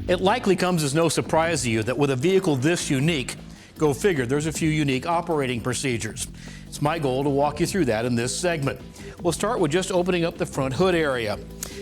It likely comes as no surprise to you that with a vehicle this unique, go figure, there's a few unique operating procedures. It's my goal to walk you through that in this segment. We'll start with just opening up the front hood area.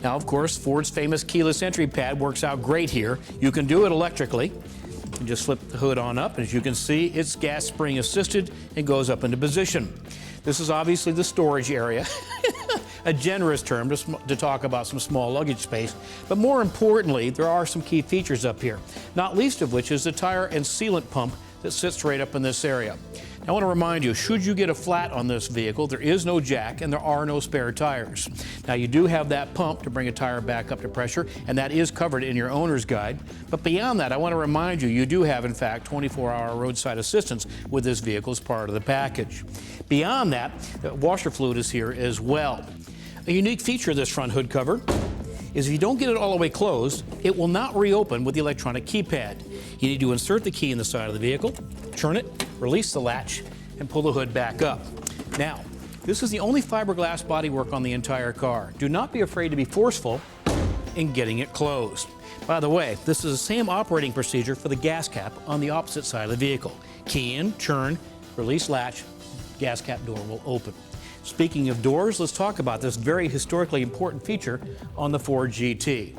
Now, of course, Ford's famous keyless entry pad works out great here. You can do it electrically. You just slip the hood on up. As you can see, it's gas spring assisted and goes up into position. This is obviously the storage area. A generous term to talk about some small luggage space, but more importantly, there are some key features up here, not least of which is the tire and sealant pump that sits right up in this area. Now, I want to remind you, should you get a flat on this vehicle, there is no jack and there are no spare tires. Now, you do have that pump to bring a tire back up to pressure, and that is covered in your owner's guide. But beyond that, I want to remind you, you do have, in fact, 24-hour roadside assistance with this vehicle as part of the package. Beyond that, the washer fluid is here as well. A unique feature of this front hood cover is if you don't get it all the way closed, it will not reopen with the electronic keypad. You need to insert the key in the side of the vehicle, turn it, release the latch, and pull the hood back up. Now, this is the only fiberglass bodywork on the entire car. Do not be afraid to be forceful in getting it closed. By the way, this is the same operating procedure for the gas cap on the opposite side of the vehicle. Key in, turn, release latch, gas cap door will open. Speaking of doors, let's talk about this very historically important feature on the Ford GT.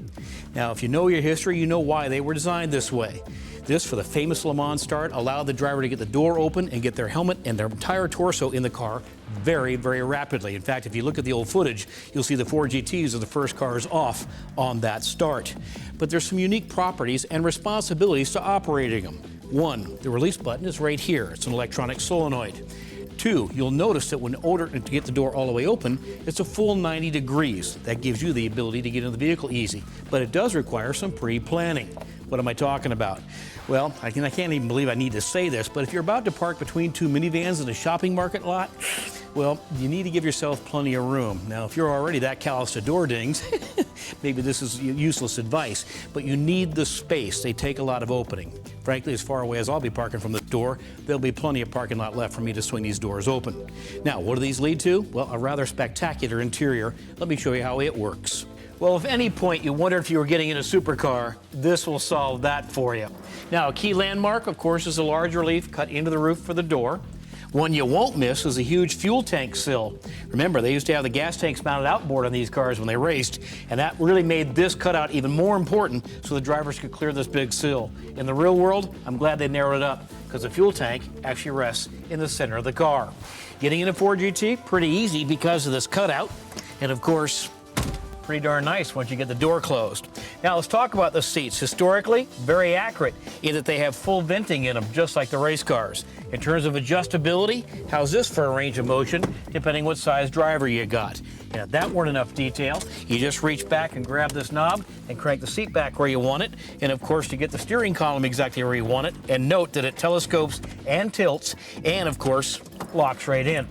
Now, if you know your history, you know why they were designed this way. This, for the famous Le Mans start, allowed the driver to get the door open and get their helmet and their entire torso in the car very, very rapidly. In fact, if you look at the old footage, you'll see the Ford GTs are the first cars off on that start. But there's some unique properties and responsibilities to operating them. One, the release button is right here. It's an electronic solenoid. Two, you'll notice that when ordered to get the door all the way open, it's a full 90 degrees. That gives you the ability to get in the vehicle easy, but it does require some pre-planning. What am I talking about? Well, I can't even believe I need to say this, but if you're about to park between two minivans in a shopping market lot, well, you need to give yourself plenty of room. Now, if you're already that callous to door dings, maybe this is useless advice, but you need the space. They take a lot of opening. Frankly, as far away as I'll be parking from the door, there'll be plenty of parking lot left for me to swing these doors open. Now, what do these lead to? Well, a rather spectacular interior. Let me show you how it works. Well, if at any point you wondered if you were getting in a supercar, this will solve that for you. Now, a key landmark, of course, is a large relief cut into the roof for the door. One you won't miss is a huge fuel tank sill. Remember, they used to have the gas tanks mounted outboard on these cars when they raced, and that really made this cutout even more important so the drivers could clear this big sill. In the real world, I'm glad they narrowed it up because the fuel tank actually rests in the center of the car. Getting into Ford GT, pretty easy because of this cutout, and of course, pretty darn nice once you get the door closed. Now let's talk about the seats. Historically, very accurate in that they have full venting in them, just like the race cars. In terms of adjustability, how's this for a range of motion, depending what size driver you got? And if that weren't enough detail, you just reach back and grab this knob and crank the seat back where you want it. And of course, to get the steering column exactly where you want it. And note that it telescopes and tilts, and of course, locks right in.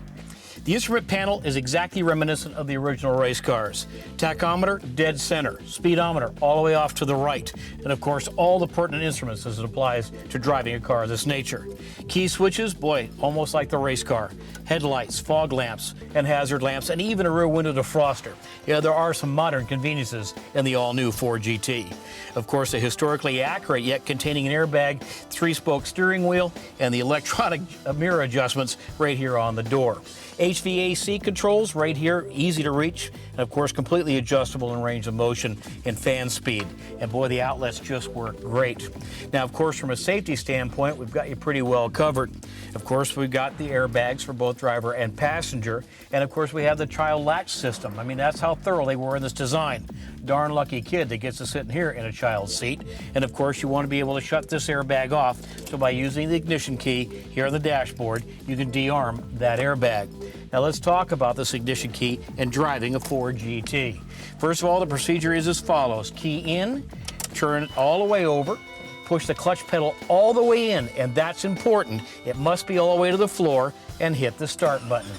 The instrument panel is exactly reminiscent of the original race cars. Tachometer, dead center. Speedometer, all the way off to the right. And of course, all the pertinent instruments as it applies to driving a car of this nature. Key switches, boy, almost like the race car. Headlights, fog lamps, and hazard lamps, and even a rear window defroster. Yeah, there are some modern conveniences in the all-new Ford GT. Of course, a historically accurate yet containing an airbag, 3-spoke steering wheel, and the electronic mirror adjustments right here on the door. HVAC controls right here, easy to reach, and of course completely adjustable in range of motion and fan speed. And boy, the outlets just work great. Now, of course, from a safety standpoint, we've got you pretty well covered. Of course, we've got the airbags for both driver and passenger. And of course, we have the child latch system. I mean, that's how thorough they were in this design. Darn lucky kid that gets to sit in here in a child's seat. And of course, you want to be able to shut this airbag off. So by using the ignition key here on the dashboard, you can de-arm that airbag. Now let's talk about this ignition key and driving a Ford GT. First of all, the procedure is as follows. Key in, turn it all the way over, push the clutch pedal all the way in, and that's important. It must be all the way to the floor, and hit the start button.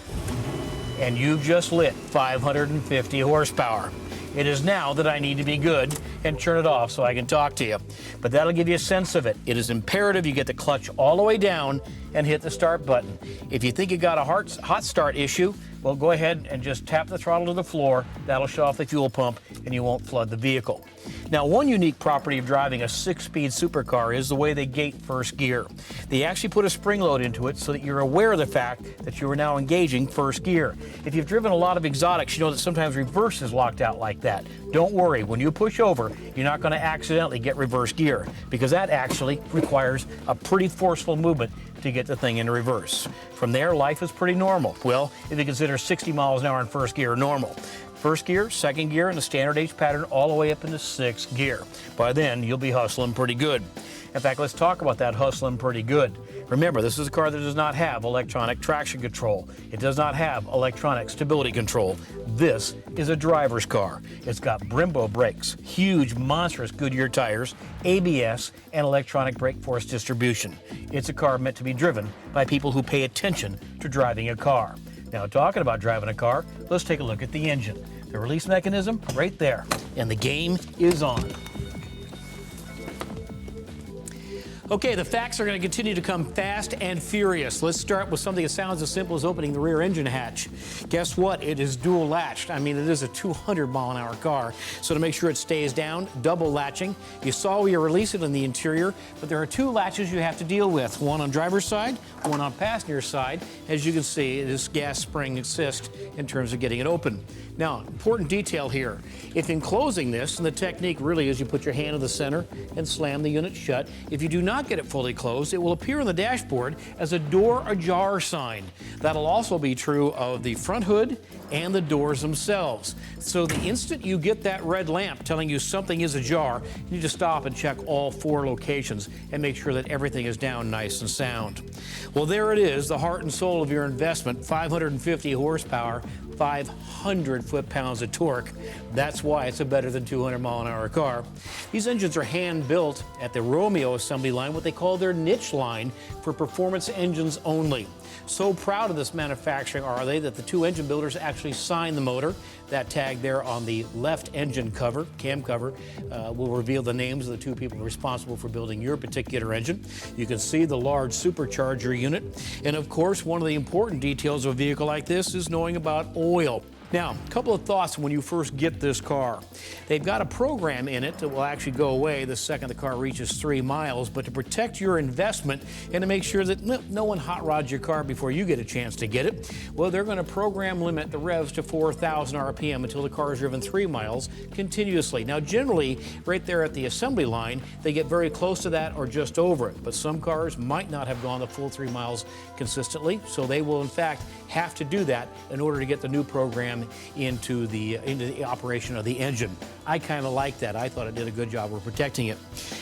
And you've just lit 550 horsepower. It is now that I need to be good and turn it off so I can talk to you. But that'll give you a sense of it. It is imperative you get the clutch all the way down and hit the start button. If you think you got a hot start issue, Well, go ahead and just tap the throttle to the floor. That'll shut off the fuel pump and you won't flood the vehicle. Now, one unique property of driving a 6-speed supercar is the way they gate first gear. They actually put a spring load into it so that you're aware of the fact that you are now engaging first gear. If you've driven a lot of exotics, you know that sometimes reverse is locked out like that. Don't worry, when you push over, you're not going to accidentally get reverse gear, because that actually requires a pretty forceful movement to get the thing into reverse. From there, life is pretty normal. Well, if you consider 60 miles an hour in first gear normal. First gear, second gear, and the standard H pattern all the way up into 6th gear. By then, you'll be hustling pretty good. In fact, let's talk about that hustling pretty good. Remember, this is a car that does not have electronic traction control. It does not have electronic stability control. This is a driver's car. It's got Brembo brakes, huge, monstrous Goodyear tires, ABS, and electronic brake force distribution. It's a car meant to be driven by people who pay attention to driving a car. Now, talking about driving a car, let's take a look at the engine. The release mechanism right there, and the game is on. Okay, the facts are going to continue to come fast and furious. Let's start with something that sounds as simple as opening the rear engine hatch. Guess what? It is dual latched. I mean, it is a 200-mile-an-hour car. So to make sure it stays down, double latching. You saw we released it in the interior, but there are 2 latches you have to deal with. One on driver's side, one on passenger side. As you can see, this gas spring assists in terms of getting it open. Now, important detail here. If in closing this, and the technique really is you put your hand in the center and slam the unit shut. If you do not get it fully closed, it will appear on the dashboard as a door ajar sign. That'll also be true of the front hood and the doors themselves. So the instant you get that red lamp telling you something is ajar, you need to stop and check all 4 locations and make sure that everything is down nice and sound. Well, there it is, the heart and soul of your investment, 550 horsepower, 500 foot-pounds of torque. That's why it's a better than 200-mile-an-hour car. These engines are hand-built at the Romeo assembly line, what they call their niche line, for performance engines only. So proud of this manufacturing are they that the 2 engine builders actually signed the motor. That tag there on the left engine cover, cam cover, will reveal the names of the 2 people responsible for building your particular engine. You can see the large supercharger unit. And of course, one of the important details of a vehicle like this is knowing about oil. Now, a couple of thoughts when you first get this car. They've got a program in it that will actually go away the second the car reaches 3 miles, but to protect your investment and to make sure that no one hot rods your car before you get a chance to get it, well, they're going to program limit the revs to 4,000 RPM until the car is driven 3 miles continuously. Now, generally, right there at the assembly line, they get very close to that or just over it, but some cars might not have gone the full 3 miles consistently, so they will, in fact, have to do that in order to get the new program into the operation of the engine. I kind of like that. I thought it did a good job of protecting it.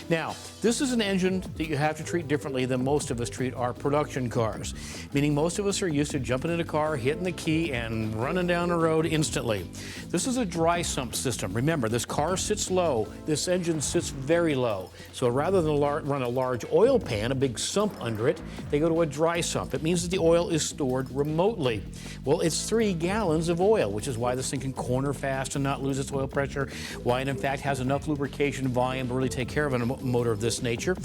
Now, this is an engine that you have to treat differently than most of us treat our production cars, meaning most of us are used to jumping in a car, hitting the key, and running down the road instantly. This is a dry sump system. Remember, this car sits low. This engine sits very low. So rather than run a large oil pan, a big sump under it, they go to a dry sump. It means that the oil is stored remotely. Well, it's 3 gallons of oil, which is why this thing can corner fast and not lose its oil pressure, why it in fact has enough lubrication volume to really take care of a motor of this nature.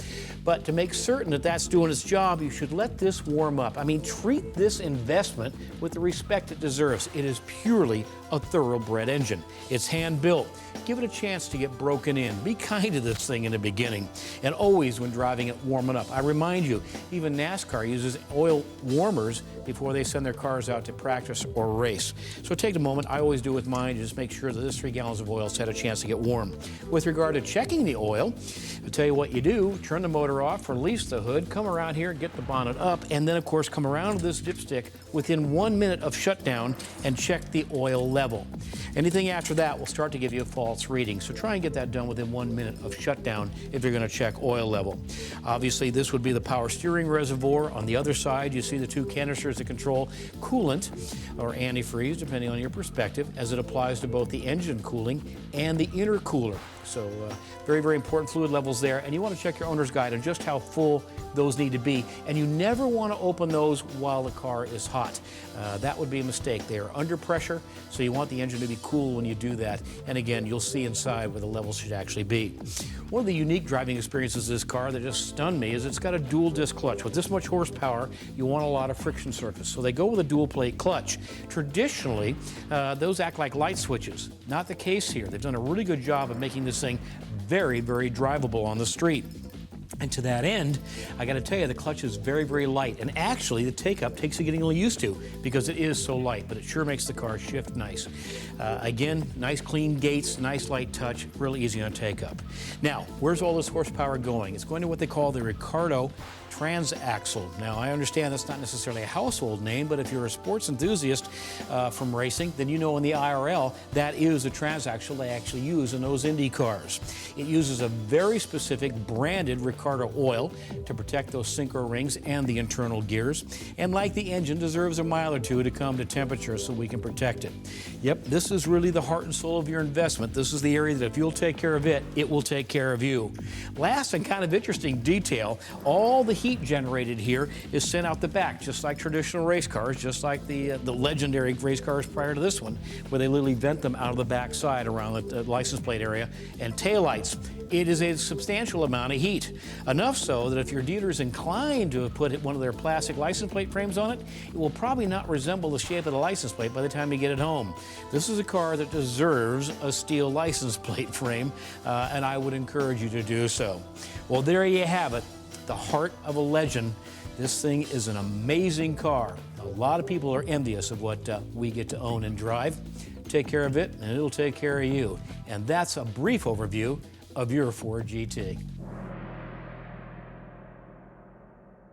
But to make certain that that's doing its job, you should let this warm up. I mean, treat this investment with the respect it deserves. It is purely a thoroughbred engine. It's hand-built. Give it a chance to get broken in. Be kind to this thing in the beginning, and always when driving it, warm it up. I remind you, even NASCAR uses oil warmers before they send their cars out to practice or race. So take a moment, I always do with mine, to just make sure that this 3 gallons of oil has had a chance to get warm. With regard to checking the oil, I'll tell you what you do. Turn the motor off, release the hood, come around here, get the bonnet up, and then of course come around to this dipstick within 1 minute of shutdown and check the oil level. Anything after that will start to give you a false reading, so try and get that done within 1 minute of shutdown if you're going to check oil level. Obviously, this would be the power steering reservoir. On the other side, you see the 2 canisters that control coolant or antifreeze, depending on your perspective, as it applies to both the engine cooling and the intercooler. So very, very important fluid levels there. And you want to check your owner's guide on just how full those need to be, and you never want to open those while the car is hot. That would be a mistake. They are under pressure, so you want the engine to be cool when you do that. And again, you'll see inside where the levels should actually be. One of the unique driving experiences of this car that just stunned me is it's got a dual disc clutch. With this much horsepower, you want a lot of friction surface, so they go with a dual plate clutch. Traditionally, those act like light switches. Not the case here. They've done a really good job of making this thing very, very drivable on the street. And to that end, I got to tell you, the clutch is very, very light. And actually, the take-up takes getting a little used to because it is so light, but it sure makes the car shift nice. Again, nice clean gates, nice light touch, really easy on take-up. Now, where's all this horsepower going? It's going to what they call the Ricardo transaxle. Now, I understand that's not necessarily a household name, but if you're a sports enthusiast from racing, then you know in the IRL, that is a transaxle they actually use in those Indy cars. It uses a very specific branded Ricardo oil to protect those synchro rings and the internal gears, and like the engine, deserves a mile or two to come to temperature so we can protect it. Yep, this is really the heart and soul of your investment. This is the area that if you'll take care of it, it will take care of you. Last and kind of interesting detail, all the heat generated here is sent out the back, just like traditional race cars, just like the legendary race cars prior to this one, where they literally vent them out of the back side around the license plate area and taillights. It is a substantial amount of heat, enough so that if your dealer is inclined to put one of their plastic license plate frames on it, it will probably not resemble the shape of the license plate by the time you get it home. This is a car that deserves a steel license plate frame, and I would encourage you to do so. Well, there you have it. The heart of a legend. This thing is an amazing car. A lot of people are envious of what we get to own and drive. Take care of it, and it'll take care of you. And that's a brief overview of your Ford GT.